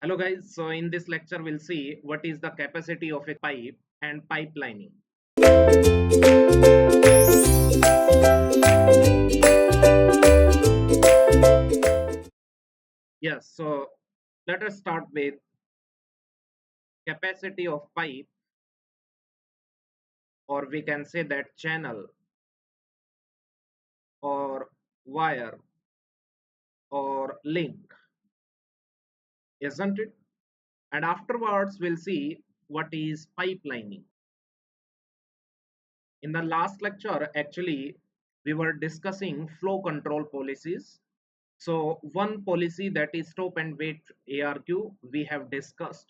Hello guys, so in this lecture we'll see what is the capacity of a pipe and pipelining. Yes, so let us start with capacity of pipe, or we can say that channel or wire or link, isn't it? And afterwards we'll see what is pipelining. In the last lecture actually we were discussing flow control policies. So one policy, that is stop and wait ARQ, we have discussed,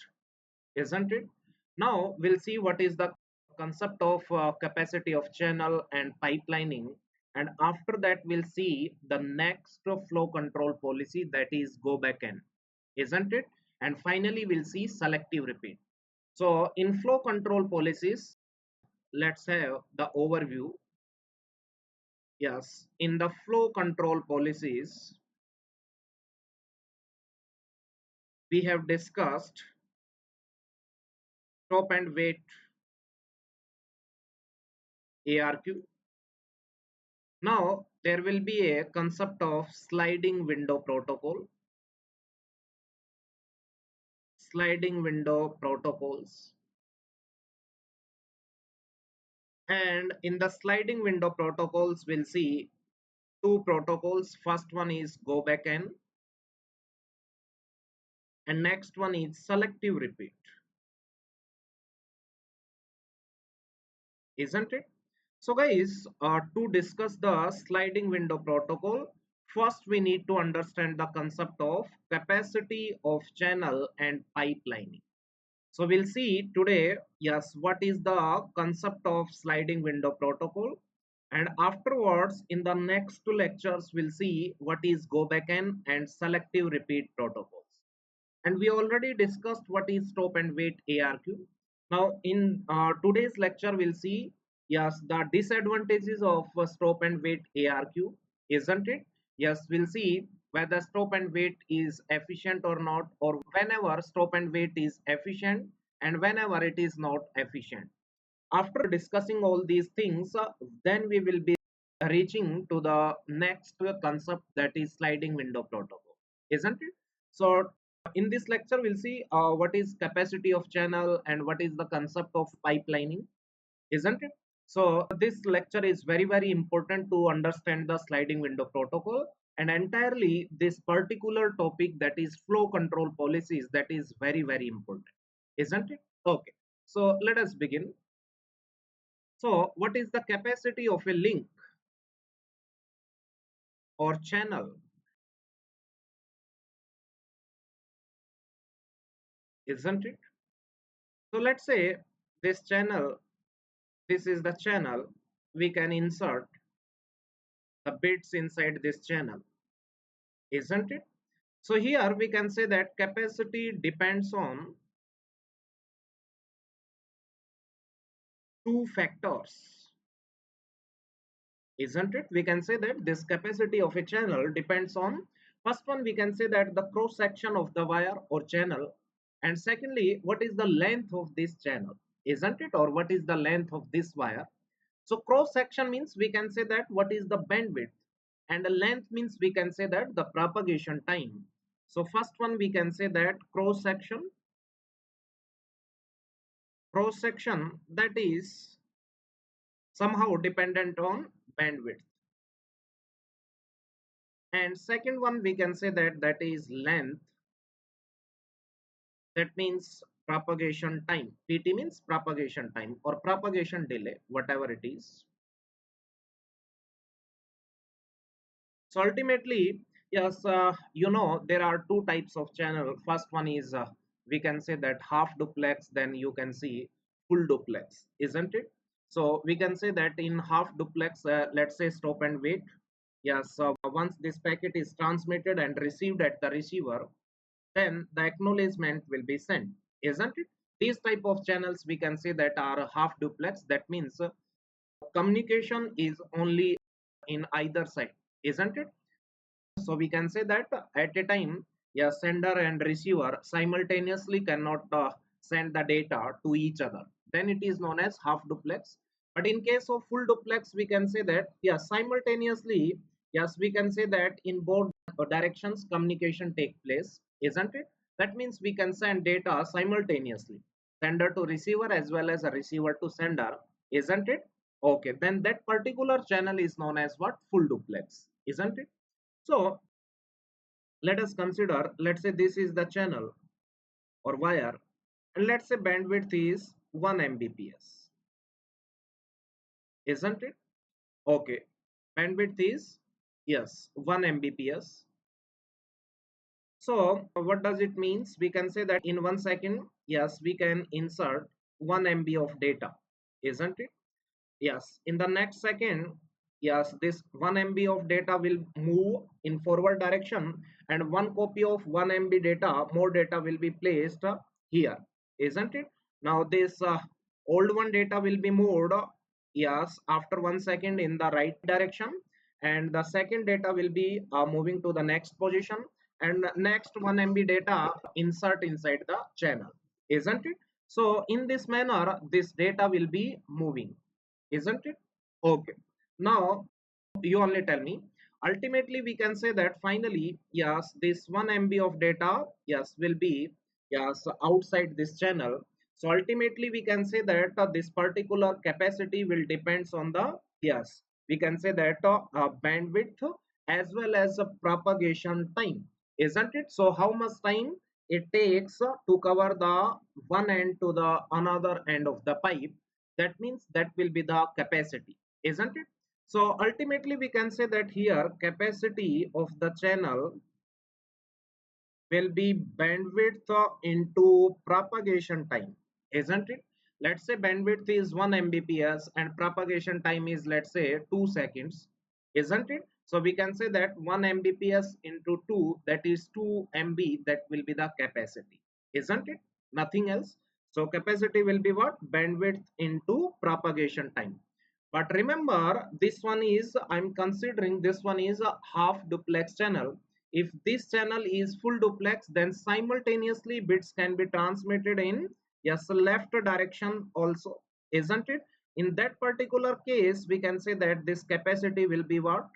isn't it? Now we'll see what is the concept of capacity of channel and pipelining, and after that we'll see the next flow control policy, that is go back N, isn't it? And finally we'll see selective repeat. So in flow control policies, let's have the overview. Yes, in the flow control policies we have discussed stop and wait ARQ. Now there will be a concept of sliding window protocol, sliding window protocols. And in the sliding window protocols, we'll see two protocols. First one is go back N, and next one is selective repeat, isn't it? So guys, to discuss the sliding window protocol, first we need to understand the concept of capacity of channel and pipelining. So we'll see today, yes, what is the concept of sliding window protocol, and afterwards in the next two lectures we'll see what is go back N and selective repeat protocols. And we already discussed what is stop and wait ARQ. Now in today's lecture we'll see, yes, the disadvantages of stop and wait ARQ, isn't it? Yes, we'll see whether stop and wait is efficient or not, or whenever stop and wait is efficient and whenever it is not efficient. After discussing all these things, then we will be reaching to the next concept, that is sliding window protocol, isn't it? So in this lecture we'll see what is capacity of channel and what is the concept of pipelining, isn't it? So this lecture is very important to understand the sliding window protocol, and entirely this particular topic, that is flow control policies, that is very important, isn't it? Okay, so let us begin. So what is the capacity of a link or channel, isn't it? So let's say this channel, this is the channel, we can insert the bits inside this channel, isn't it? So here we can say that capacity depends on two factors, isn't it? We can say that this capacity of a channel depends on, first one we can say that the cross section of the wire or channel, and secondly what is the length of this channel, isn't it? Or what is the length of this wire. So cross section means we can say that what is the bandwidth, and the length means we can say that the propagation time. So first one we can say that cross section, that is somehow dependent on bandwidth, and second one we can say that that is length, that means propagation time. PT means propagation time or propagation delay, whatever it is. So ultimately, yes, there are two types of channel. First one is we can say that half duplex, then you can see full duplex, isn't it? So we can say that in half duplex, let's say stop and wait. Yes, so once this packet is transmitted and received at the receiver, then the acknowledgement will be sent, isn't it? These type of channels we can say that are half duplex. That means communication is only in either side, isn't it? So we can say that at a time yeah, sender and receiver simultaneously cannot send the data to each other, then it is known as half duplex. But in case of full duplex, we can say that, yeah, simultaneously, yes, we can say that in both directions communication take place, isn't it? That means we can send data simultaneously, sender to receiver as well as a receiver to sender, isn't it? Okay, then that particular channel is known as what? Full duplex, isn't it? So let us consider, let's say this is the channel or wire, and let's say bandwidth is 1 mbps, isn't it? Okay, bandwidth is, yes, 1 mbps. So what does it means? We can say that in 1 second, yes, we can insert 1 mb of data, isn't it? Yes, in the next second, yes, this 1 mb of data will move in forward direction, and one copy of 1 mb data, more data will be placed here, isn't it? Now this old one data will be moved, yes, after 1 second in the right direction, and the second data will be moving to the next position, and next 1 mb data insert inside the channel, isn't it? So in this manner, this data will be moving, isn't it? Okay. Now you only tell me. Ultimately, we can say that finally, yes, this 1 MB of data, yes, will be, yes, outside this channel. So ultimately, we can say that this particular capacity will depends on the, yes, we can say that bandwidth as well as propagation time, isn't it? So how much time it takes to cover the one end to the another end of the pipe, that means that will be the capacity, isn't it? So ultimately we can say that here capacity of the channel will be bandwidth into propagation time, isn't it? Let's say bandwidth is 1 mbps and propagation time is, let's say, 2 seconds, isn't it? So we can say that 1 mbps into 2, that is 2 mb, that will be the capacity, isn't it? Nothing else. So capacity will be what? Bandwidth into propagation time. But remember, this one is, I'm considering this one is a half duplex channel. If this channel is full duplex, then simultaneously bits can be transmitted in, yes, left direction also, isn't it? In that particular case, we can say that this capacity will be what?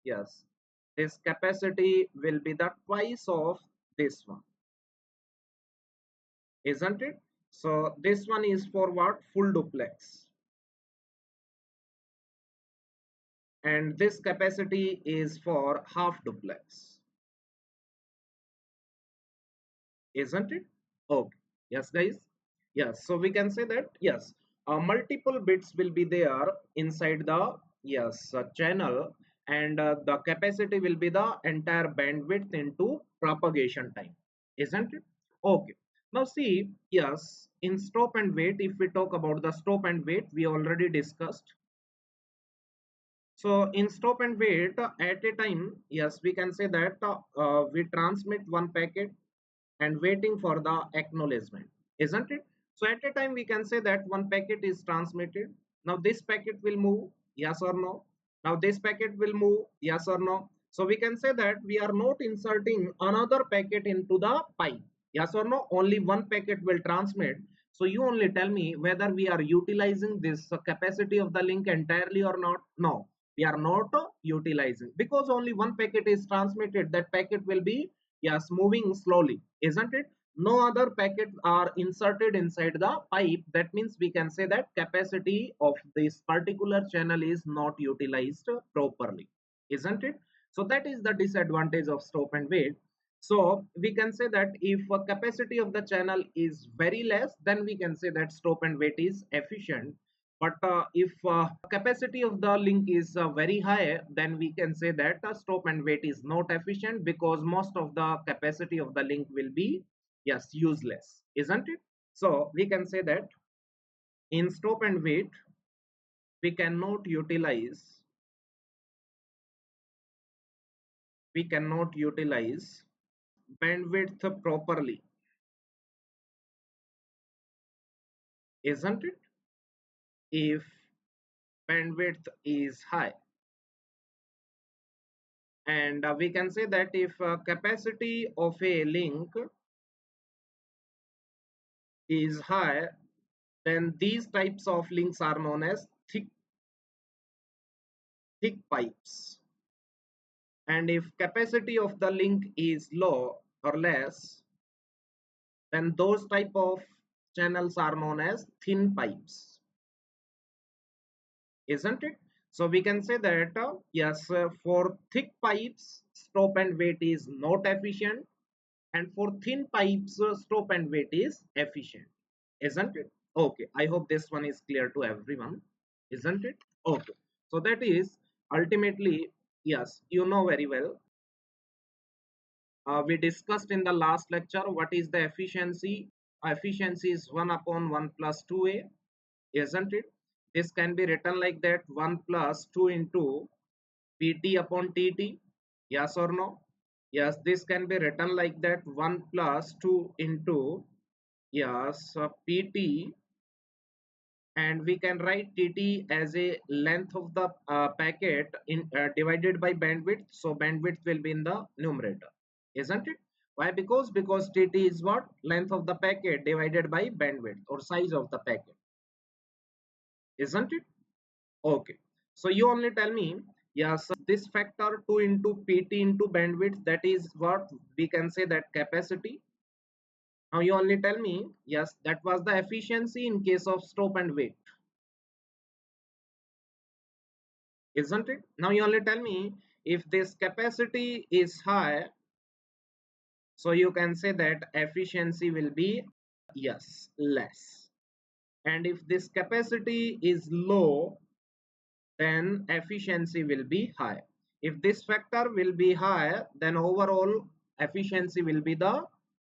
Yes, this capacity will be the twice of this one, isn't it? So this one is for what? Full duplex, and this capacity is for half duplex, isn't it? Okay, yes guys, yes, so we can say that, yes, multiple bits will be there inside the, yes, channel, and the capacity will be the entire bandwidth into propagation time, isn't it? Okay, now see, yes, in stop and wait, if we talk about the stop and wait, we already discussed. So in stop and wait, at a time, yes, we can say that we transmit one packet and waiting for the acknowledgement, isn't it? So at a time, we can say that one packet is transmitted. Now this packet will move, yes or no? Now this packet will move, yes or no? So we can say that we are not inserting another packet into the pipe, yes or no? Only one packet will transmit. So you only tell me whether we are utilizing this capacity of the link entirely or not. No, we are not utilizing, because only one packet is transmitted. That packet will be, yes, moving slowly, isn't it? No other packets are inserted inside the pipe. That means we can say that capacity of this particular channel is not utilized properly, isn't it? So that is the disadvantage of stop and wait. So we can say that if a capacity of the channel is very less, then we can say that stop and wait is efficient. But if capacity of the link is very high, then we can say that stop and wait is not efficient, because most of the capacity of the link will be, yes, useless, isn't it? So we can say that in stop and wait, we cannot utilize, we cannot utilize bandwidth properly, isn't it? If bandwidth is high, And we can say that if capacity of a link is high, then these types of links are known as thick pipes. And if capacity of the link is low or less, then those type of channels are known as thin pipes, isn't it? So we can say that yes, for thick pipes, stop and wait is not efficient, and for thin pipes, stop and wait is efficient, isn't it? Okay, I hope this one is clear to everyone, isn't it? Okay, so that is ultimately, yes, you know very well. We discussed in the last lecture what is the efficiency. Efficiency is 1 upon 1 plus 2a, isn't it? This can be written like that, 1 plus 2 into pt upon tt. Yes or no? Yes, this can be written like that, 1 plus 2 into, yes, pt, and we can write tt as a length of the packet in divided by bandwidth. So bandwidth will be in the numerator, isn't it? Why? Because tt is what? Length of the packet divided by bandwidth or size of the packet, isn't it? Okay, so you only tell me, yes, this factor 2 into pt into bandwidth, that is what we can say that capacity. Now you only tell me, yes, that was the efficiency in case of stop and wait, isn't it? Now you only tell me, if this capacity is high, so you can say that efficiency will be, yes, less. And if this capacity is low, then efficiency will be high. If this factor will be high, then overall efficiency will be the,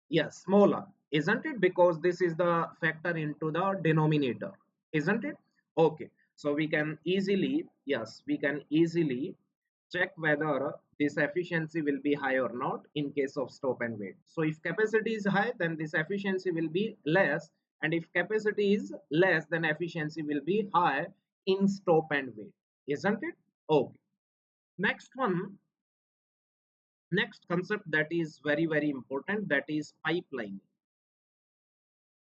yes, smaller, isn't it? Because this is the factor into the denominator, isn't it? Okay, so we can easily, yes, we can easily check whether this efficiency will be high or not in case of stop and wait. So if capacity is high, then this efficiency will be less, and if capacity is less, then efficiency will be high in stop and wait, isn't it? Okay, next one, next concept that is very important, that is pipeline,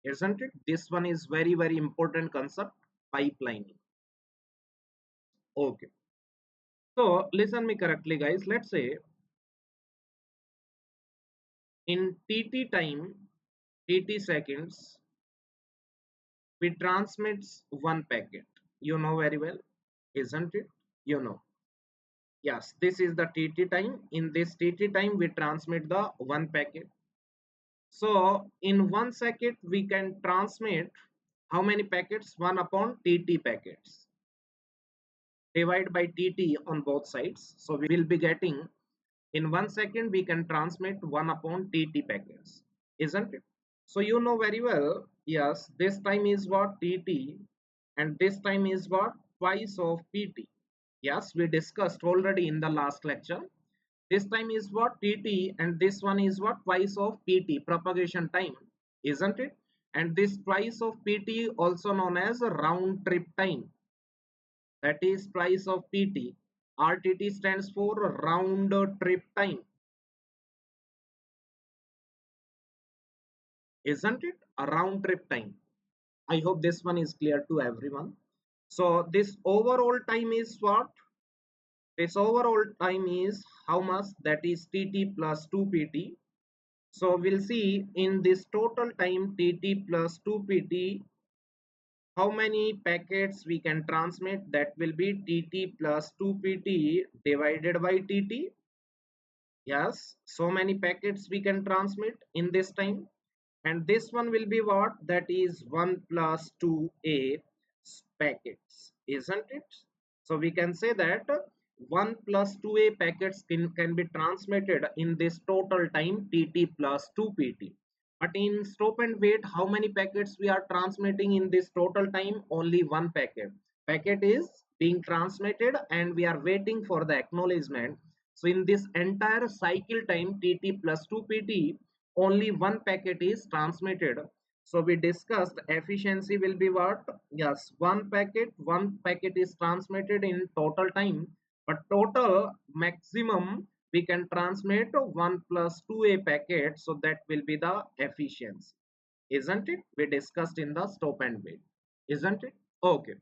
isn't it? This one is very important concept, pipelining. Okay, so listen me correctly guys. Let's say in tt time, tt seconds, we transmits one packet, you know very well, isn't it? You know, yes, this is the tt time. In this tt time we transmit the one packet. So in 1 second we can transmit how many packets? 1 upon tt packets, divide by tt on both sides. So we will be getting, in 1 second we can transmit 1 upon tt packets, isn't it? So you know very well, yes, this time is what? tt, and this time is what? Twice of pt. Yes, we discussed already in the last lecture. This time is what? tt, and this one is what? Twice of pt, propagation time, isn't it? And this twice of pt also known as round trip time, that is twice of pt. RTT stands for round trip time, isn't it? A round trip time. I hope this one is clear to everyone. So this overall time is what? This overall time is how much? That is tt plus 2pt. So we'll see in this total time tt plus 2pt, how many packets we can transmit. That will be tt plus 2pt divided by tt. Yes, so many packets we can transmit in this time. And this one will be what? That is 1 plus 2a packets, isn't it? So we can say that 1 plus 2a packets can be transmitted in this total time tt plus 2pt. But in stop and wait, how many packets we are transmitting in this total time? Only one packet. Packet is being transmitted and we are waiting for the acknowledgement. So in this entire cycle time tt plus 2pt, only one packet is transmitted. So we discussed efficiency will be what? Yes, one packet is transmitted in total time, but total maximum we can transmit 1 plus 2a packet, so that will be the efficiency, isn't it? We discussed in the stop and wait, isn't it? Okay.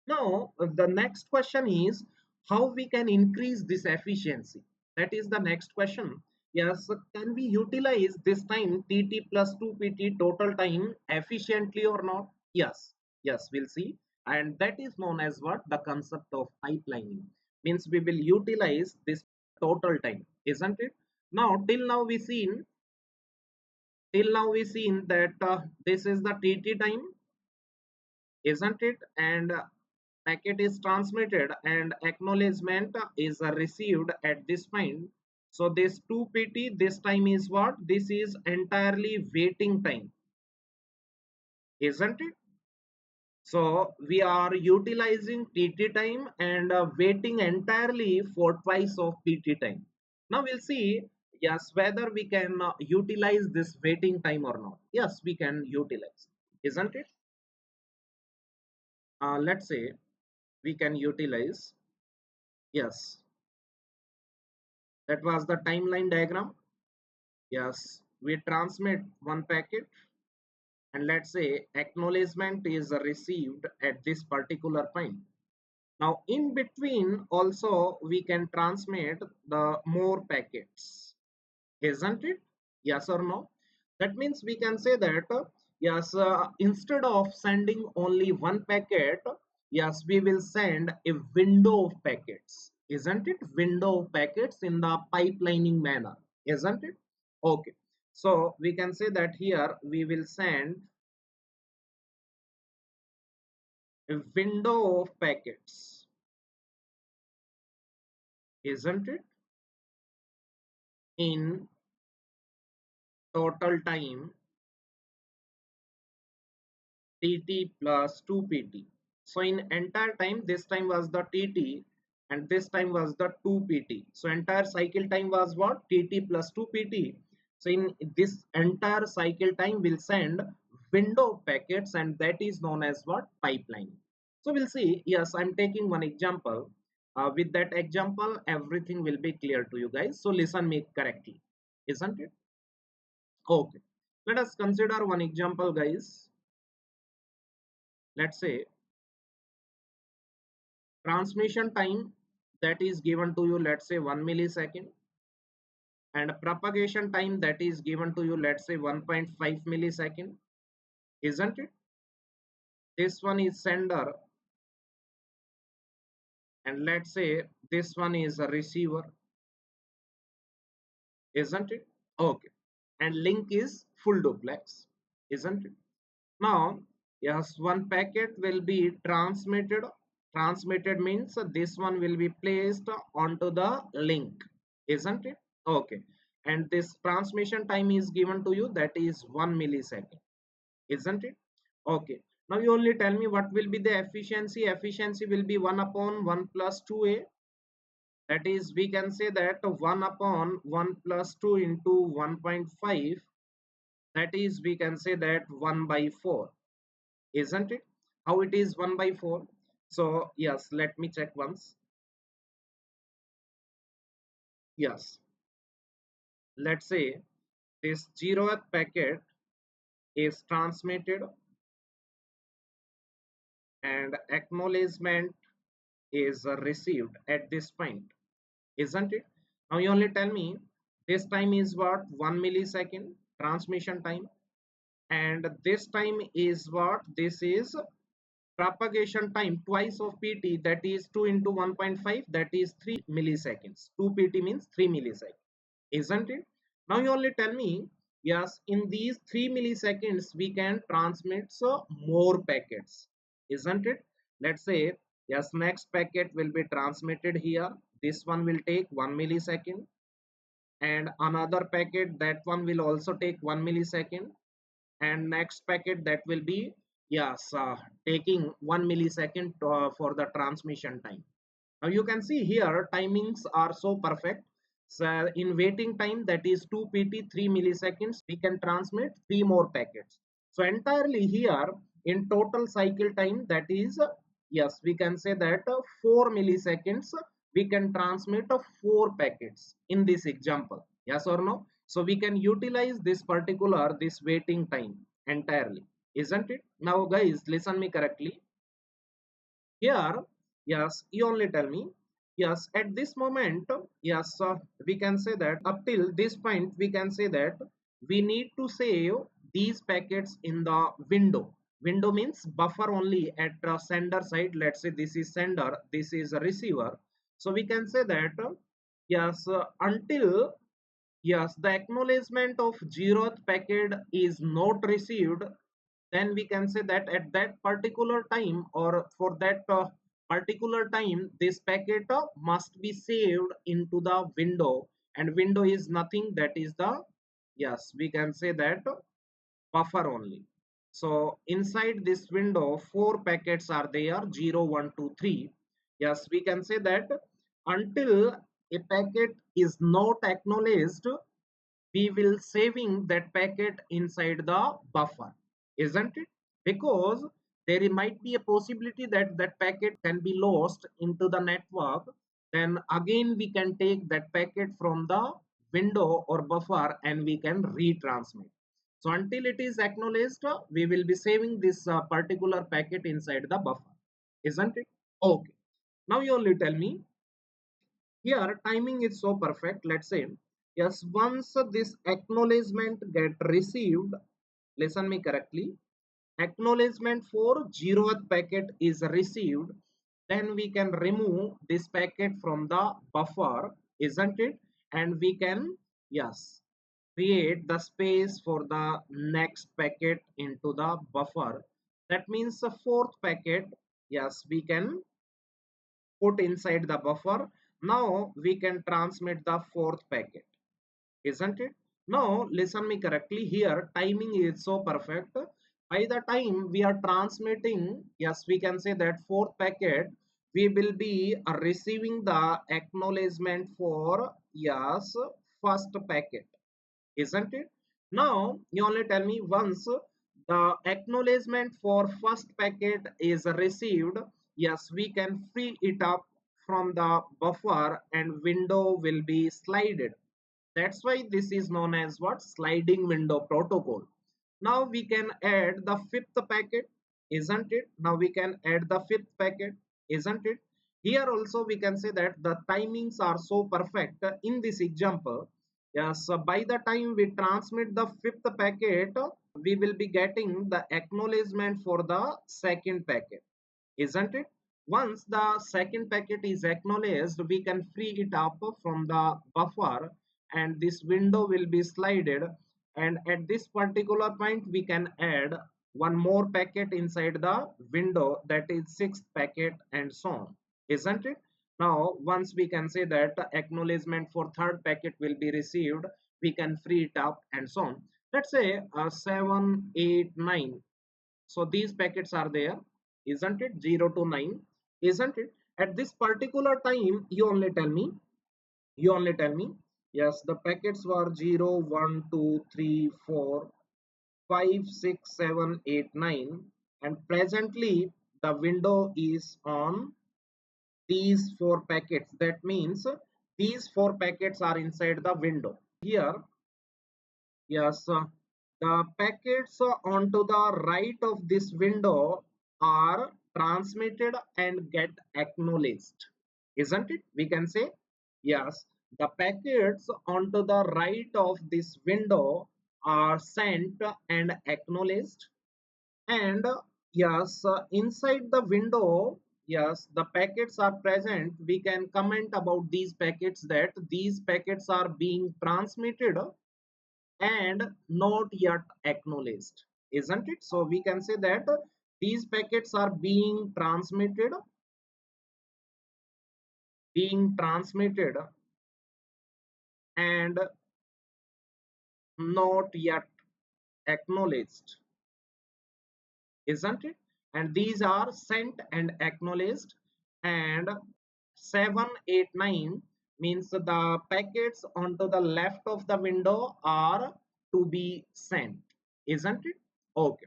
Now, the next question is how we can increase this efficiency. That is the next question. Yes, can we utilize this time TT plus 2PT total time efficiently or not? Yes, yes, we'll see. And that is known as what? The concept of pipelining. Means we will utilize this total time, isn't it? Now, till now we seen that this is the TT time, isn't it? And packet is transmitted and acknowledgement is received at this point. So this 2pt, this time is what? This is entirely waiting time, isn't it? So we are utilizing tt time and waiting entirely for twice of pt time. Now we'll see, yes, whether we can utilize this waiting time or not. Yes, we can utilize, isn't it? Let's say we can utilize. Yes, that was the timeline diagram. Yes, we transmit one packet and let's say acknowledgement is received at this particular point. Now in between also we can transmit the more packets, isn't it? Yes or no? That means we can say that yes, instead of sending only one packet, yes, we will send a window of packets, isn't it? Window of packets in the pipelining manner, isn't it? Okay, so we can say that here we will send a window of packets, isn't it? In total time tt plus 2pt. So in entire time, this time was the tt and this time was the 2pt. So entire cycle time was what? Tt plus 2pt. So in this entire cycle time, we'll send window packets and that is known as what? Pipeline. So we'll see. Yes, I'm taking one example. With that example, everything will be clear to you guys. So listen me correctly, isn't it? Okay. Let us consider one example, guys. Let's say transmission time that is given to you, let's say 1 millisecond, and propagation time that is given to you, let's say 1.5 millisecond, isn't it? This one is sender and let's say this one is a receiver, isn't it? Okay, and link is full duplex, isn't it? Now yes, one packet will be transmitted means this one will be placed onto the link, isn't it? Okay, and this transmission time is given to you, that is 1 millisecond, isn't it? Okay, now you only tell me what will be the efficiency. Efficiency will be 1 upon 1 plus 2a. That is, we can say that 1 upon 1 plus 2 into 1.5, that is, we can say that 1 by 4, isn't it? How it is 1 by 4? So yes, let me check once. Yes, let's say this 0th packet is transmitted and acknowledgement is received at this point, isn't it? Now you only tell me this time is what? 1 millisecond transmission time, and this time is what? This is propagation time twice of pt, that is 2 into 1.5, that is 3 milliseconds. 2 pt means 3 milliseconds, isn't it? Now you only tell me, yes, in these 3 milliseconds we can transmit so more packets, isn't it? Let's say yes, next packet will be transmitted here, this one will take 1 millisecond, and another packet, that one will also take 1 millisecond, and next packet that will be, yes, taking 1 millisecond for the transmission time. Now you can see here timings are so perfect. So in waiting time, that is 2 pt 3 milliseconds, we can transmit 3 more packets. So entirely here in total cycle time, that is yes, we can say that 4 milliseconds we can transmit 4 packets in this example. Yes or no? So we can utilize this waiting time entirely, isn't it? Now guys, listen me correctly. Here, yes, you only tell me. Yes, at this moment, yes, we can say that up till this point, we can say that we need to save these packets in the window. Window means buffer only at sender side. Let's say this is sender, this is a receiver. So we can say that, yes, until yes, the acknowledgement of 0th packet is not received, then we can say that at that particular time or for that particular time, this packet must be saved into the window, and window is nothing, that is the, yes, we can say that buffer only. So inside this window, 4 packets are there, 0, 1, 2, 3. Yes, we can say that until a packet is not acknowledged, we will saving that packet inside the buffer, isn't it? Because there might be a possibility that that packet can be lost into the network, then again we can take that packet from the window or buffer and we can retransmit. So until it is acknowledged, we will be saving this particular packet inside the buffer, isn't it? Okay, now you only tell me. Here timing is so perfect. Let's say, yes, once this acknowledgement get received, listen me correctly, acknowledgement for 0th packet is received, then we can remove this packet from the buffer, isn't it? And we can, yes, create the space for the next packet into the buffer. That means the 4th packet, yes, we can put inside the buffer. Now we can transmit the 4th packet, isn't it? Now listen me correctly, here timing is so perfect. By the time we are transmitting, yes, we can say that 4th packet, we will be receiving the acknowledgement for, yes, first packet, isn't it? Now you only tell me, once the acknowledgement for first packet is received, yes, we can free it up from the buffer and window will be slided. That's why this is known as what? Sliding window protocol. Now we can add the 5th packet, isn't it? Now we can add the 5th packet, isn't it? Here also we can say that the timings are so perfect in this example. Yes, so by the time we transmit the 5th packet, we will be getting the acknowledgement for the 2nd packet, isn't it? Once the 2nd packet is acknowledged, we can free it up from the buffer and this window will be slided, and at this particular point we can add one more packet inside the window, that is 6th packet, and so on, isn't it? Now once we can say that acknowledgement for 3rd packet will be received, we can free it up and so on. Let's say 7, 8, 9. So these packets are there, isn't it? 0 to 9, isn't it? At this particular time, you only tell me, yes, the packets were 0, 1, 2, 3, 4, 5, 6, 7, 8, 9, and presently the window is on these 4 packets. That means these 4 packets are inside the window. Here, yes, the packets onto the right of this window are transmitted and get acknowledged, isn't it? We can say, yes, the packets onto the right of this window are sent and acknowledged, and yes, inside the window, yes, the packets are present. We can comment about these packets that these packets are being transmitted and not yet acknowledged, isn't it? So we can say that these packets are being transmitted and not yet acknowledged, isn't it? And these are sent and acknowledged, and 7, 8, 9 means the packets onto the left of the window are to be sent, isn't it? Okay.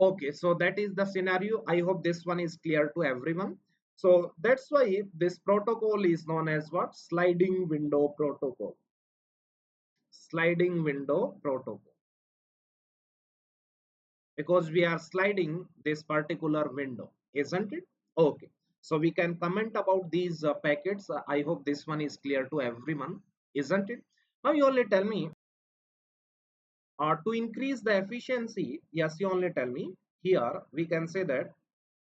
Okay, so that is the scenario. I hope this one is clear to everyone. So that's why this protocol is known as what? Sliding window protocol. Sliding window protocol. Because we are sliding this particular window, isn't it? Okay. So we can comment about these packets. I hope this one is clear to everyone, isn't it? Now you only tell me to increase the efficiency. Yes, you only tell me. Here we can say that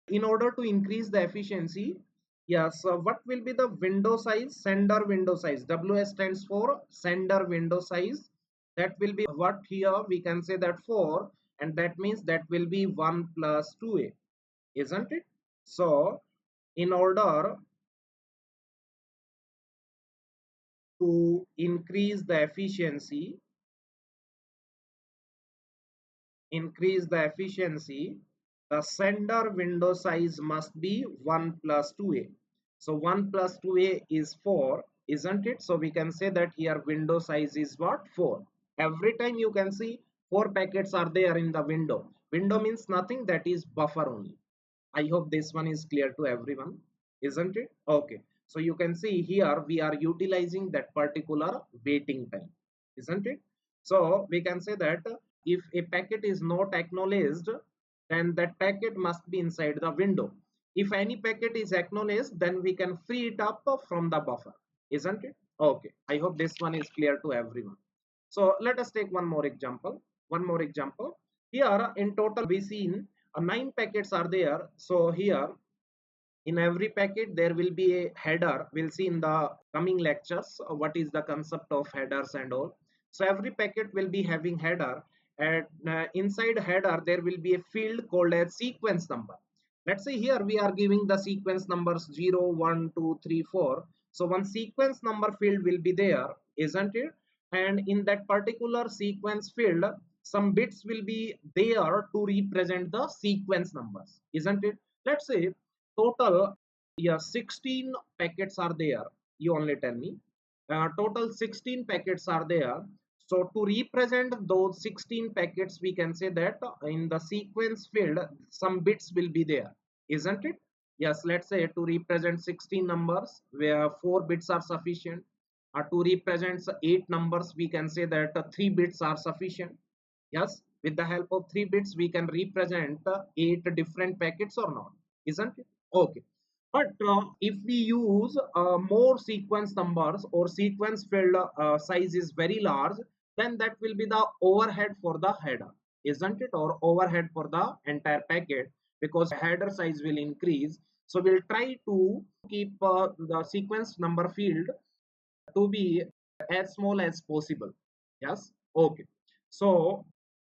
in order to increase the efficiency, yes, what will be the window size? Sender window size. WS stands for sender window size. That will be what? Here we can say that 4, and that means that will be 1 plus 2a, isn't it? So in order to increase the efficiency, the sender window size must be 1 plus 2a. So 1 plus 2a is 4, isn't it? So we can say that here window size is what? 4. Every time you can see 4 packets are there in the window. Window means nothing, that is buffer only. I hope this one is clear to everyone, isn't it? Okay. So you can see here we are utilizing that particular waiting time, isn't it? So we can say that if a packet is not acknowledged, then that packet must be inside the window. If any packet is acknowledged, then we can free it up from the buffer, isn't it? Okay. I hope this one is clear to everyone. So let us take one more example. Here in total we seen 9 packets are there. So here in every packet there will be a header. We'll see in the coming lectures what is the concept of headers and all. So every packet will be having header, and inside header there will be a field called as sequence number. Let's say here we are giving the sequence numbers 0 1 2 3 4. So one sequence number field will be there, isn't it? And in that particular sequence field some bits will be there to represent the sequence numbers, isn't it? Let's say total, yeah, 16 packets are there. You only tell me. Total 16 packets are there. So to represent those 16 packets, we can say that in the sequence field, some bits will be there, isn't it? Yes, let's say to represent 16 numbers, where 4 bits are sufficient. To represent 8 numbers, we can say that 3 bits are sufficient. Yes, with the help of 3 bits, we can represent 8 different packets or not, isn't it? Okay. But if we use more sequence numbers or sequence field size is very large, then that will be the overhead for the header, isn't it? Or overhead for the entire packet, because header size will increase. So we'll try to keep the sequence number field to be as small as possible. Yes. Okay. So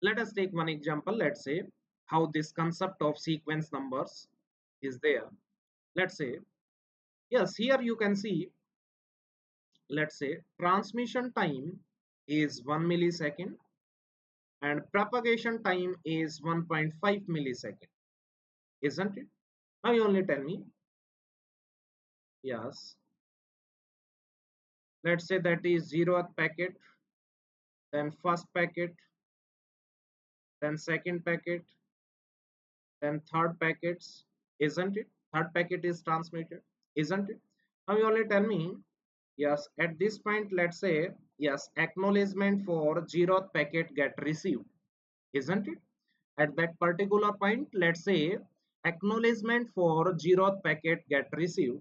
let us take one example. Let's say how this concept of sequence numbers is there. Let's say, yes, here you can see, let's say transmission time is 1 millisecond and propagation time is 1.5 millisecond, isn't it? Now you only tell me. Yes, let's say that is 0th packet, then first packet, then second packet, then third packets, isn't it? Third packet is transmitted, isn't it? Now you only tell me. Yes, at this point, let's say, yes, acknowledgement for 0th packet get received, isn't it? At that particular point, let's say acknowledgement for 0th packet get received.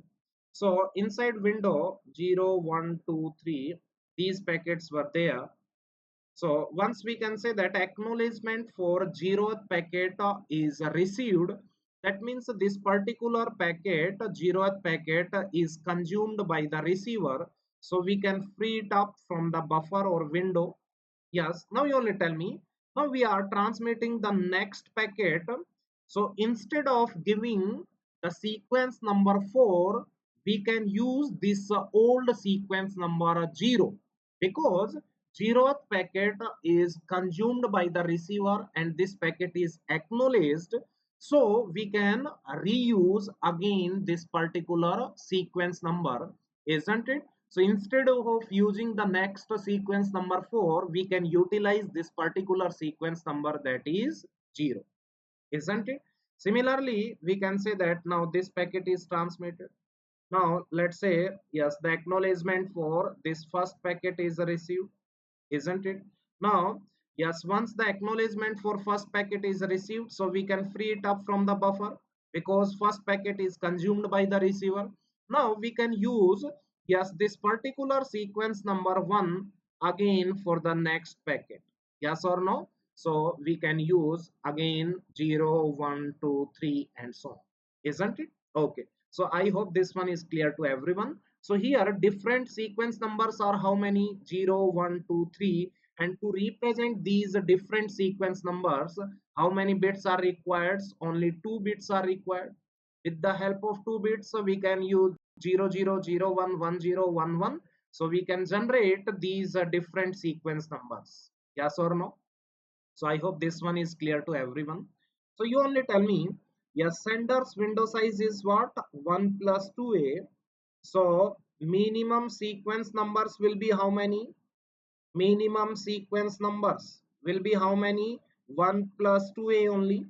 So inside window 0 1 2 3, these packets were there. So once we can say that acknowledgement for 0th packet is received, that means this particular packet, 0th packet, is consumed by the receiver. So we can free it up from the buffer or window. Yes, now you only tell me. Now we are transmitting the next packet. So instead of giving the sequence number 4, we can use this old sequence number 0, because 0th packet is consumed by the receiver and this packet is acknowledged. So we can reuse again this particular sequence number, isn't it? So instead of using the next sequence number 4, we can utilize this particular sequence number, that is 0, isn't it? Similarly, we can say that now this packet is transmitted. Now let's say yes, the acknowledgement for this first packet is received, isn't it? Now yes, once the acknowledgement for first packet is received, so we can free it up from the buffer because first packet is consumed by the receiver. Now we can use yes this particular sequence number 1 again for the next packet. Yes or no? So we can use again 0, 1, 2, 3 and so on, isn't it? Okay, so I hope this one is clear to everyone. So here different sequence numbers are how many? 0, 1, 2, 3. And to represent these different sequence numbers, how many bits are required? Only 2 bits are required. With the help of 2 bits, so we can use 0, 0, 0, 1, 1, 0, 1, 1. So we can generate these different sequence numbers. Yes or no? So I hope this one is clear to everyone. So you only tell me, yes, sender's window size is what? 1 plus 2a. So minimum sequence numbers will be how many? Minimum sequence numbers will be how many? 1 plus 2a only.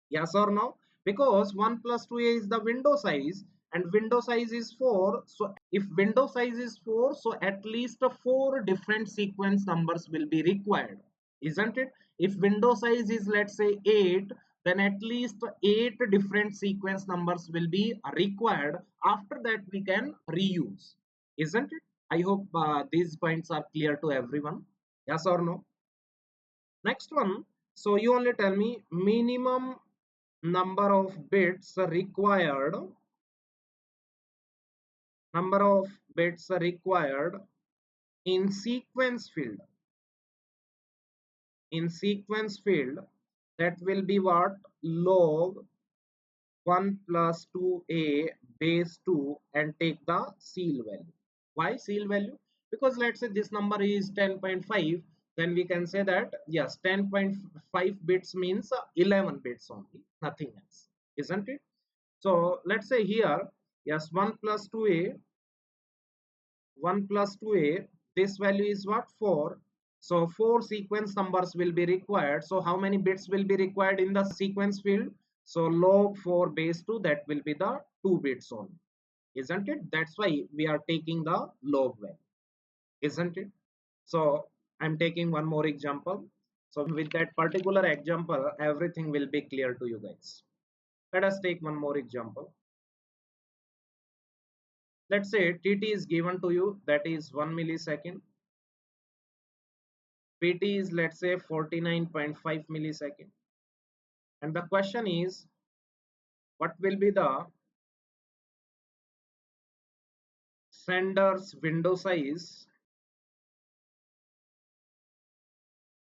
Yes or no? Because 1 plus 2a is the window size and window size is 4. So if window size is 4, so at least 4 different sequence numbers will be required, isn't it? If window size is let's say 8, then at least 8 different sequence numbers will be required. After that we can reuse, isn't it? I hope these points are clear to everyone. Yes or no? Next one. So you only tell me minimum number of bits required in sequence field. In sequence field, that will be what? Log 1 plus 2a base 2 and take the seal value. Why seal value? Because let's say this number is 10.5, then we can say that yes, 10.5 bits means 11 bits only, nothing else, isn't it? So let's say here, yes, 1 plus 2a, 1 plus 2a, this value is what? 4. So 4 sequence numbers will be required. So how many bits will be required in the sequence field? So log 4 base 2, that will be the 2 bits only, isn't it? That's why we are taking the log value, isn't it? So I'm taking one more example. So with that particular example, everything will be clear to you guys. Let us take one more example. Let's say TT is given to you, that is 1 millisecond. PT is let's say 49.5 millisecond. And the question is, what will be the sender's window size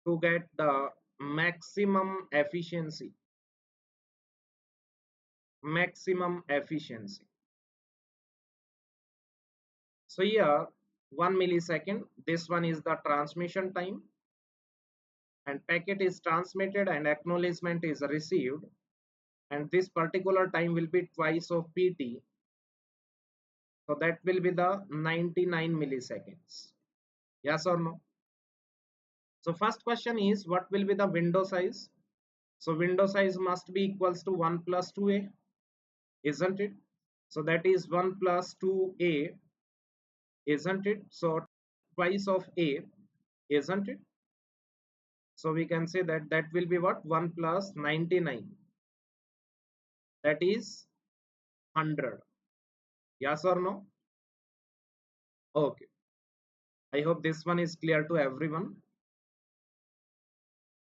to get the maximum efficiency? Maximum efficiency. So here 1 millisecond, this one is the transmission time, and packet is transmitted and acknowledgement is received, and this particular time will be twice of PT, so that will be the 99 milliseconds. Yes or no? So first question is, what will be the window size? So window size must be equals to 1 plus 2a, isn't it? So that is 1 plus 2a, isn't it? So twice of a, isn't it? So we can say that that will be what? 1 plus 99, that is 100. Yes or no? Okay. I hope this one is clear to everyone.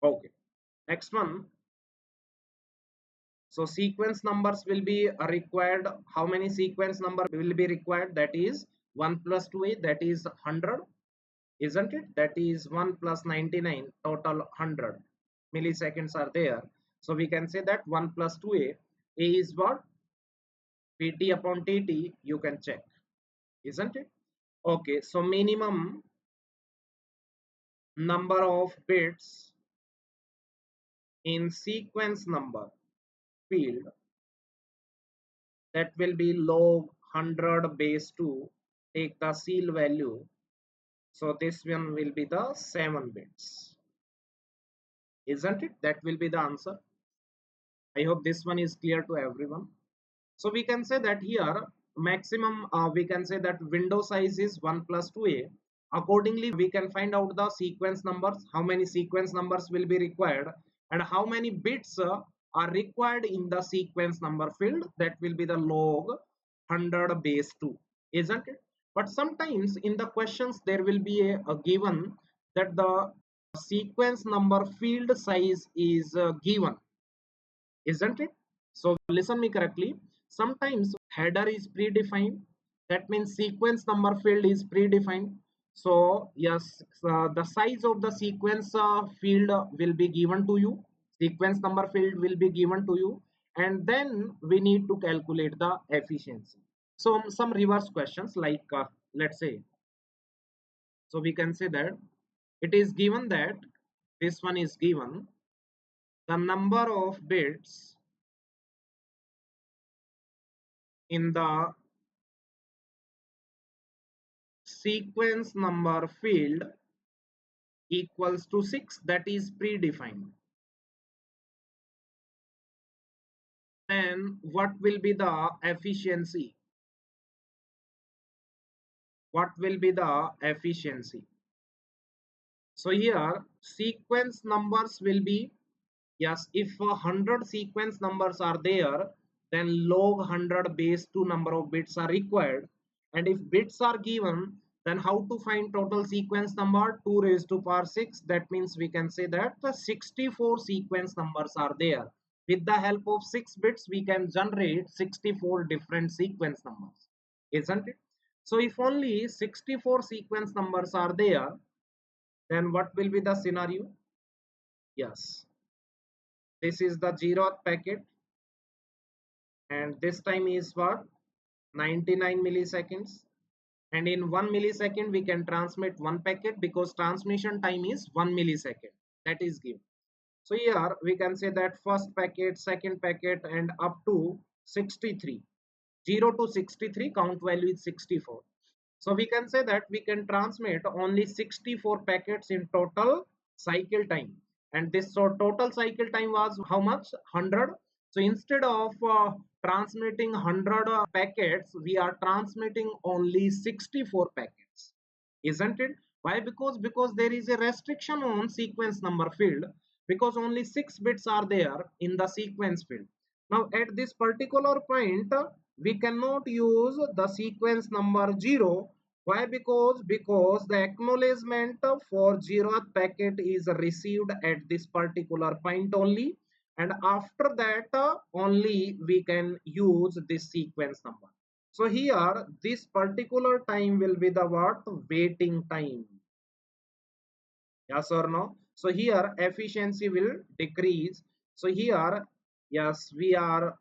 Okay. Next one. So sequence numbers will be required. How many sequence number will be required? That is 1 plus 2a, that is 100, isn't it? That is 1 plus 99, total 100 milliseconds are there. So we can say that 1 plus 2a, a is what? PT upon TT, you can check, isn't it? Okay, so minimum number of bits in sequence number field, that will be log 100 base 2, take the seal value. So this one will be the 7 bits, isn't it? That will be the answer. I hope this one is clear to everyone. So we can say that here maximum we can say that window size is 1 plus 2a. Accordingly, we can find out the sequence numbers, how many sequence numbers will be required and how many bits are required in the sequence number field. That will be the log 100 base 2, isn't it? But sometimes in the questions there will be a given that the sequence number field size is given, isn't it? So listen me correctly. Sometimes header is predefined. That means sequence number field is predefined. So yes, the size of the sequence field will be given to you. Sequence number field will be given to you, and then we need to calculate the efficiency. So some reverse questions like let's say, so we can say that it is given that this one is given the number of bits in the sequence number field equals to 6, that is predefined. Then what will be the efficiency? What will be the efficiency? So here sequence numbers will be, yes, if 100 sequence numbers are there, then log 100 base 2 number of bits are required. And if bits are given, then how to find total sequence number? 2 raised to power 6. That means we can say that the 64 sequence numbers are there. With the help of 6 bits, we can generate 64 different sequence numbers, isn't it? So if only 64 sequence numbers are there, then what will be the scenario? Yes, this is the 0th packet, and this time is what, 99 milliseconds, and in 1 millisecond we can transmit one packet because transmission time is 1 millisecond, that is given. So here we can say that first packet, second packet, and up to 63, 0 to 63 count value is 64. So we can say that we can transmit only 64 packets in total cycle time. And this so total cycle time was how much? 100. So instead of transmitting 100 packets, we are transmitting only 64 packets, isn't it? Why? Because there is a restriction on sequence number field, because only 6 bits are there in the sequence field. Now at this particular point, we cannot use the sequence number 0. Why? Because the acknowledgement for 0th packet is received at this particular point only, and after that only we can use this sequence number. So here this particular time will be the what? Waiting time. Yes or no? So here efficiency will decrease. So here, yes, we are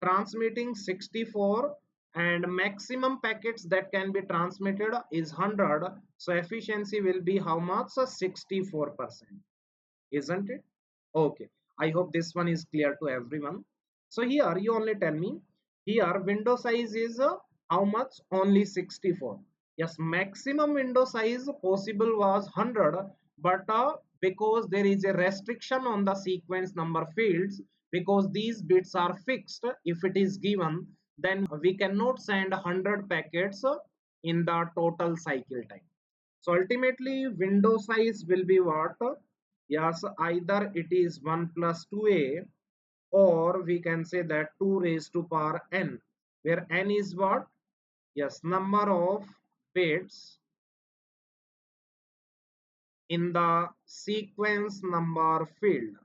transmitting 64 and maximum packets that can be transmitted is 100. So efficiency will be how much? 64%, isn't it? Okay, I hope this one is clear to everyone. So here you only tell me, here window size is how much? Only 64. Yes, maximum window size possible was 100, but because there is a restriction on the sequence number fields, because these bits are fixed, if it is given, then we cannot send 100 packets in the total cycle time. So ultimately window size will be what? Yes, either it is 1 plus 2a, or we can say that 2 raised to power n, where n is what? Yes, number of bits in the sequence number field,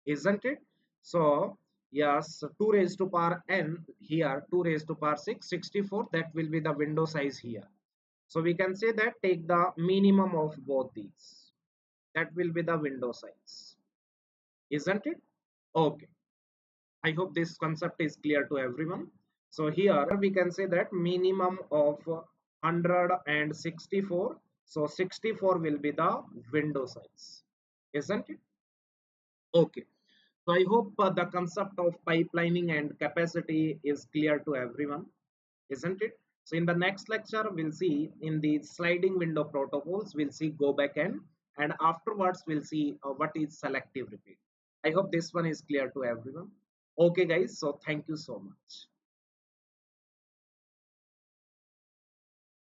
isn't it? So yes, 2 raised to power n, here 2 raised to power 6, 64, that will be the window size here. So we can say that take the minimum of both these, that will be the window size, isn't it? Okay, I hope this concept is clear to everyone. So here we can say that minimum of 164. So 64 will be the window size, isn't it? Okay. So I hope the concept of pipelining and capacity is clear to everyone, isn't it? So in the next lecture, we'll see in the sliding window protocols, we'll see go back and afterwards we'll see what is selective repeat. I hope this one is clear to everyone. Okay, guys. So thank you so much.